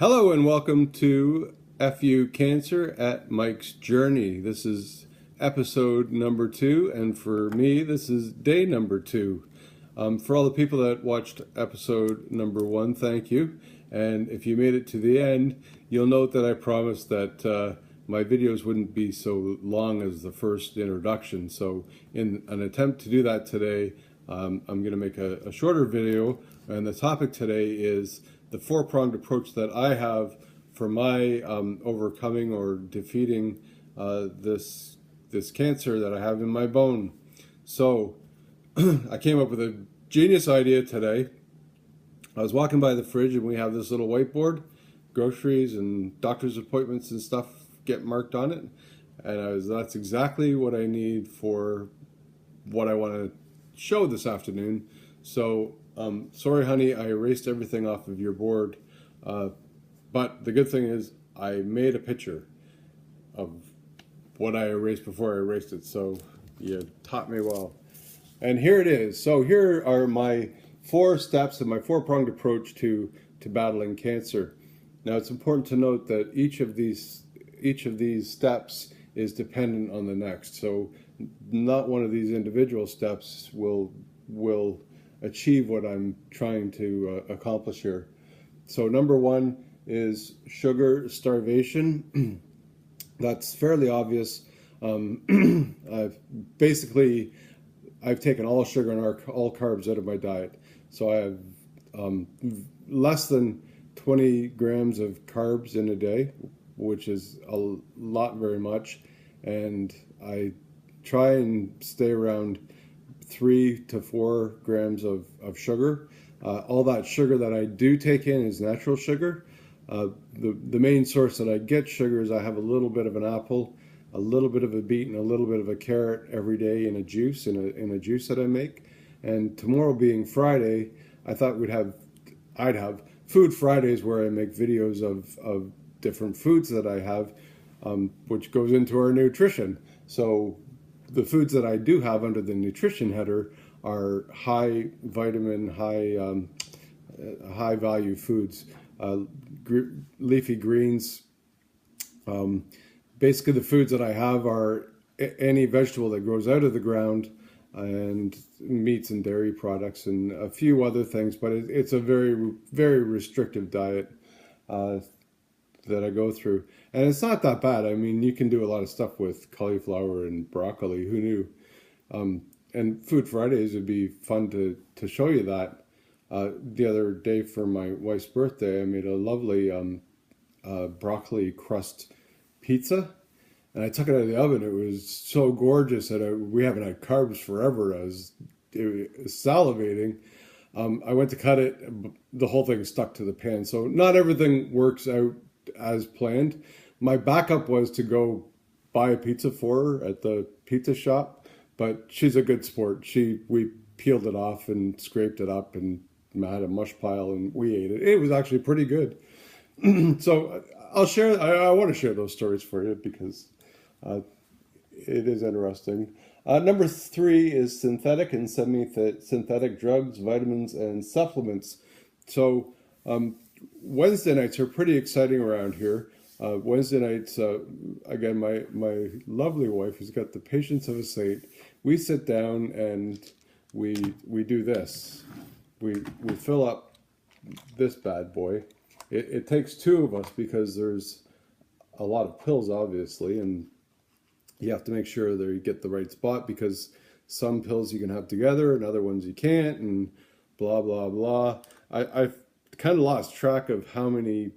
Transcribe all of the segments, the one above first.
Hello and welcome to FU Cancer at Mike's Journey. This is episode number 2, and for me, this is day number 2. For all the people that watched episode number 1, thank you. And if you made it to the end, you'll note that I promised that my videos wouldn't be so long as the first introduction. So in an attempt to do that today, I'm going to make a shorter video, and the topic today is the four-pronged approach that I have for my overcoming or defeating this cancer that I have in my bone. So I came up with a genius idea today. I was walking by the fridge and we have this little whiteboard, groceries and doctor's appointments and stuff get marked on it. And that's exactly what I need for what I want to show this afternoon. So sorry honey, I erased everything off of your board, but the good thing is I made a picture of what I erased before I erased it, so you taught me well. And here it is. So here are my 4 steps and my 4-pronged approach to battling cancer. Now it's important to note that each of these steps is dependent on the next, so not one of these individual steps will achieve what I'm trying to accomplish here. So number 1 is sugar starvation. That's fairly obvious. I've taken all sugar and all carbs out of my diet. So I have less than 20 grams of carbs in a day, which is a lot, very much. And I try and stay around 3 to 4 grams of sugar. All that sugar that I do take in is natural sugar. The main source that I get sugar is I have a little bit of an apple, a little bit of a beet, and a little bit of a carrot every day in a juice, in a juice that I make. And tomorrow being Friday, I thought I'd have Food Fridays where I make videos of different foods that I have, which goes into our nutrition. So the foods that I do have under the nutrition header are high vitamin, high value foods, leafy greens. Basically the foods that I have are any vegetable that grows out of the ground, and meats and dairy products and a few other things, but it's a very, very restrictive diet that I go through. And it's not that bad. I mean, you can do a lot of stuff with cauliflower and broccoli. Who knew? And Food Fridays would be fun to show you that. The other day for my wife's birthday, I made a lovely broccoli crust pizza. And I took it out of the oven. It was so gorgeous that we haven't had carbs forever. I was salivating. I went to cut it. The whole thing stuck to the pan. So not everything works out as planned. My backup was to go buy a pizza for her at the pizza shop, but she's a good sport. We peeled it off and scraped it up and had a mush pile and we ate it. It was actually pretty good. So I want to share those stories for you because it is interesting. Number 3 is synthetic and semi-synthetic drugs, vitamins, and supplements. So Wednesday nights are pretty exciting around here. Wednesday nights, again, my lovely wife who's got the patience of a saint, we sit down and we do this. We fill up this bad boy. It takes 2 of us because there's a lot of pills, obviously, and you have to make sure that you get the right spot because some pills you can have together and other ones you can't, and blah, blah, blah. I've kind of lost track of how many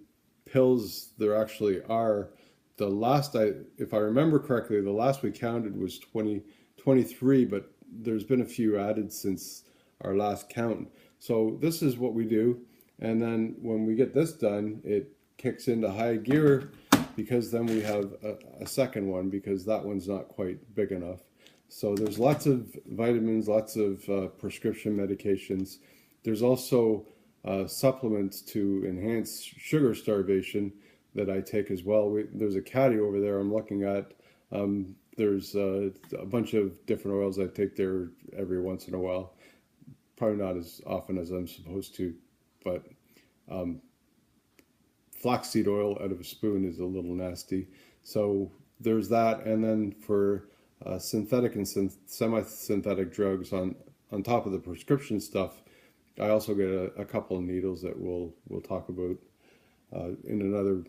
pills there actually are. If I remember correctly, the last we counted was 23, but there's been a few added since our last count. So this is what we do. And then when we get this done, it kicks into high gear because then we have a second one because that one's not quite big enough. So there's lots of vitamins, lots of prescription medications. There's also supplements to enhance sugar starvation that I take as well. There's a caddy over there I'm looking at. There's a bunch of different oils I take there every once in a while. Probably not as often as I'm supposed to, but flaxseed oil out of a spoon is a little nasty. So there's that. And then for synthetic and semi-synthetic drugs on top of the prescription stuff, I also get a couple of needles that we'll talk about in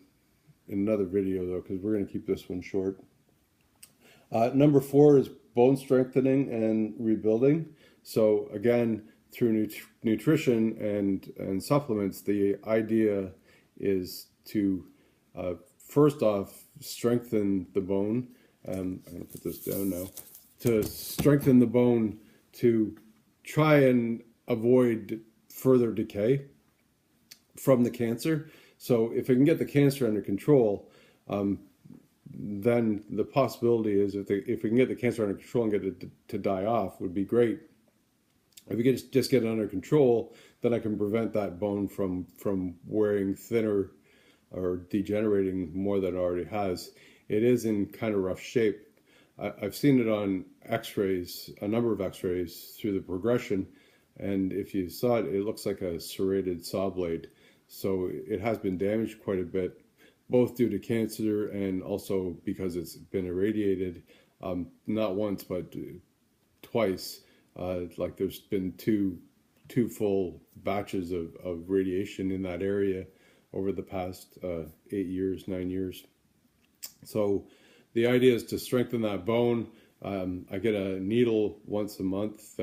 another video though, because we're going to keep this one short. Number 4 is bone strengthening and rebuilding. So again, through nutrition and supplements, the idea is to first off strengthen the bone. I'm going to put this down now. To strengthen the bone to try and avoid further decay from the cancer. So if it can get the cancer under control, then the possibility is if we can get the cancer under control and get it to die off would be great. If we can just get it under control, then I can prevent that bone from wearing thinner or degenerating more than it already has. It is in kind of rough shape. I've seen it on x-rays, a number of x-rays through the progression, and if you saw it, it looks like a serrated saw blade. So it has been damaged quite a bit, both due to cancer and also because it's been irradiated, not once, but twice. Like there's been two full batches of radiation in that area over the past 8 years, 9 years. So the idea is to strengthen that bone. I get a needle once a month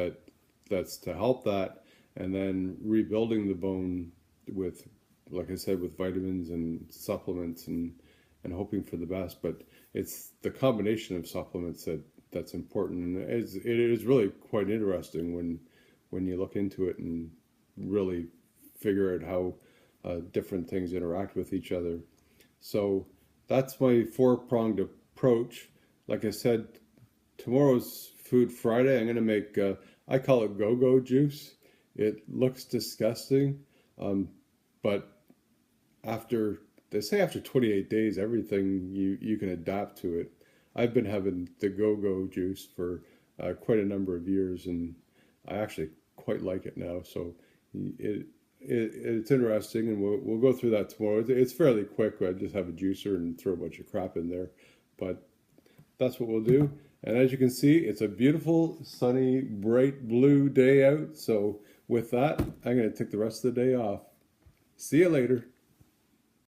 that's to help that, and then rebuilding the bone with, like I said, with vitamins and supplements and hoping for the best. But it's the combination of supplements that's important, and it is really quite interesting when you look into it and really figure out how different things interact with each other. So that's my 4-pronged approach. Like I said, tomorrow's Food Friday. I'm going to make, I call it go-go juice. It looks disgusting, but they say after 28 days, everything you can adapt to it. I've been having the go-go juice for quite a number of years, and I actually quite like it now. So it's interesting, and we'll go through that tomorrow. It's fairly quick. I just have a juicer and throw a bunch of crap in there, but that's what we'll do. And as you can see, it's a beautiful, sunny, bright blue day out. So with that, I'm going to take the rest of the day off. See you later.